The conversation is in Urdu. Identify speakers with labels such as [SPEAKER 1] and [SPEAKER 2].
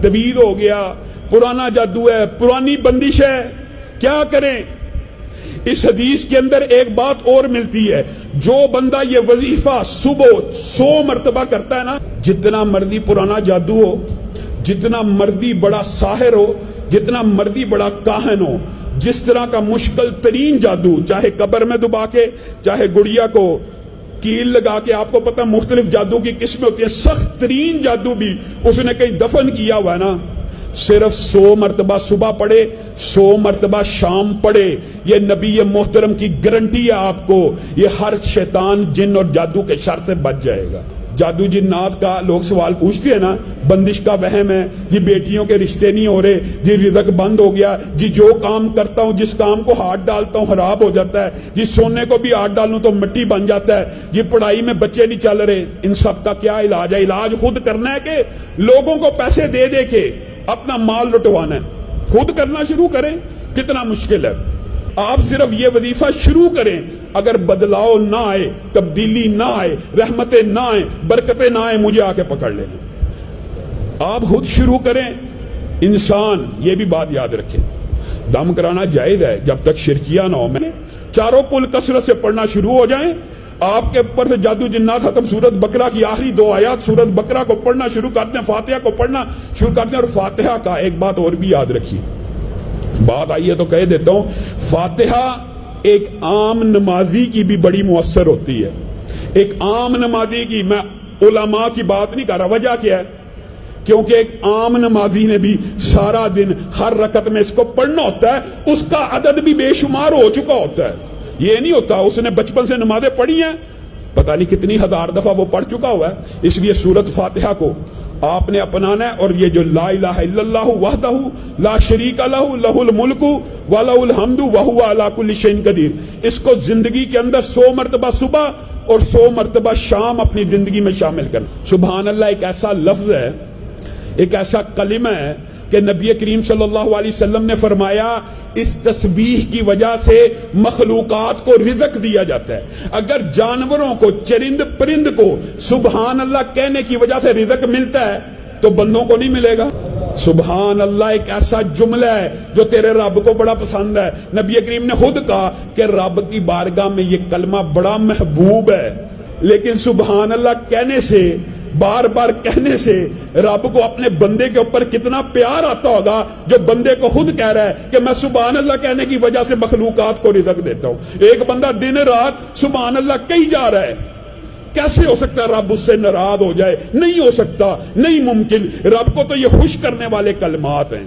[SPEAKER 1] تبیز ہو گیا، پرانا جادو ہے، پرانی بندش ہے، کیا کریں؟ اس حدیث کے اندر ایک بات اور ملتی ہے، جو بندہ یہ وظیفہ صبح 100 مرتبہ کرتا ہے نا، جتنا مرضی پرانا جادو ہو، جتنا مرضی بڑا ساحر ہو، جتنا مرضی بڑا کاہن ہو، جس طرح کا مشکل ترین جادو، چاہے قبر میں دبا کے، چاہے گڑیا کو کیل لگا کے، آپ کو پتہ مختلف جادو کی قسمیں ہوتی ہیں، سخت ترین جادو بھی اس نے کہیں دفن کیا ہوا ہے نا، صرف 100 مرتبہ صبح پڑھے، 100 مرتبہ شام پڑھے، یہ نبی محترم کی گارنٹی ہے آپ کو، یہ ہر شیطان جن اور جادو کے شر سے بچ جائے گا۔ جادو جنات کا لوگ سوال پوچھتے ہیں نا، بندش کا وہم ہے جی، بیٹیوں کے رشتے نہیں ہو رہے جی، رزق بند ہو گیا جی، جو کام کرتا ہوں، جس کام کو ہاتھ ڈالتا ہوں خراب ہو جاتا ہے جی، سونے کو بھی ہاتھ ڈالوں تو مٹی بن جاتا ہے جی، پڑھائی میں بچے نہیں چل رہے، ان سب کا کیا علاج ہے؟ علاج خود کرنا ہے کہ لوگوں کو پیسے دے دے کے اپنا مال لٹوانا ہے؟ خود کرنا شروع کریں، کتنا مشکل ہے۔ آپ صرف یہ وظیفہ شروع کریں، اگر بدلاؤ نہ آئے، تبدیلی نہ آئے، رحمتیں نہ آئیں، برکتیں نہ آئیں، مجھے آ کے پکڑ لینا۔ آپ خود شروع کریں۔ انسان یہ بھی بات یاد رکھیں، دم کرانا جائز ہے جب تک شرکیہ نہ ہو۔ میں چاروں کل کثرت سے پڑھنا شروع ہو جائیں، آپ کے اوپر سے جادو جنات ختم۔ سورت بقرہ کی آخری 2 آیات سورت بقرہ کو پڑھنا شروع کرتے ہیں، فاتحہ کو پڑھنا شروع کرتے ہیں۔ اور فاتحہ کا ایک بات اور بھی یاد رکھیے، بات آئی ہے تو کہہ دیتا ہوں، فاتحہ ایک عام نمازی کی بھی بڑی مؤثر ہوتی ہے۔ ایک عام نمازی کی، میں علماء کی بات نہیں کر رہا، وجہ کیا ہے؟ کیونکہ ایک عام نمازی نے بھی سارا دن ہر رکعت میں اس کو پڑھنا ہوتا ہے، اس کا عدد بھی بے شمار ہو چکا ہوتا ہے۔ یہ نہیں ہوتا اس نے بچپن سے نمازیں پڑھی ہیں، پتہ نہیں کتنی ہزار دفعہ وہ پڑھ چکا ہوا ہے۔ اس لیے سورت فاتحہ کو آپ نے اپنانا ہے، اور یہ جو لا الہ الا اللہ وحدہ لا شریک لہ لہ الملک ولہ الحمد وہو علی کل شیء قدیر، اس کو زندگی کے اندر 100 مرتبہ صبح اور 100 مرتبہ شام اپنی زندگی میں شامل کرنا۔ سبحان اللہ ایک ایسا لفظ ہے، ایک ایسا کلمہ ہے کہ نبی کریم صلی اللہ علیہ وسلم نے فرمایا اس تسبیح کی وجہ سے مخلوقات کو رزق دیا جاتا ہے۔ اگر جانوروں کو، چرند پرند کو سبحان اللہ کہنے کی وجہ سے رزق ملتا ہے تو بندوں کو نہیں ملے گا؟ سبحان اللہ ایک ایسا جملہ ہے جو تیرے رب کو بڑا پسند ہے۔ نبی کریم نے خود کہا کہ رب کی بارگاہ میں یہ کلمہ بڑا محبوب ہے، لیکن سبحان اللہ کہنے سے، بار بار کہنے سے رب کو اپنے بندے کے اوپر کتنا پیار آتا ہوگا، جو بندے کو خود کہہ رہا ہے کہ میں سبحان اللہ کہنے کی وجہ سے مخلوقات کو رزق دیتا ہوں۔ ایک بندہ دن رات سبحان اللہ کہی جا رہا ہے، کیسے ہو سکتا ہے رب اس سے ناراض ہو جائے؟ نہیں ہو سکتا، نہیں ممکن۔ رب کو تو یہ خوش کرنے والے کلمات ہیں۔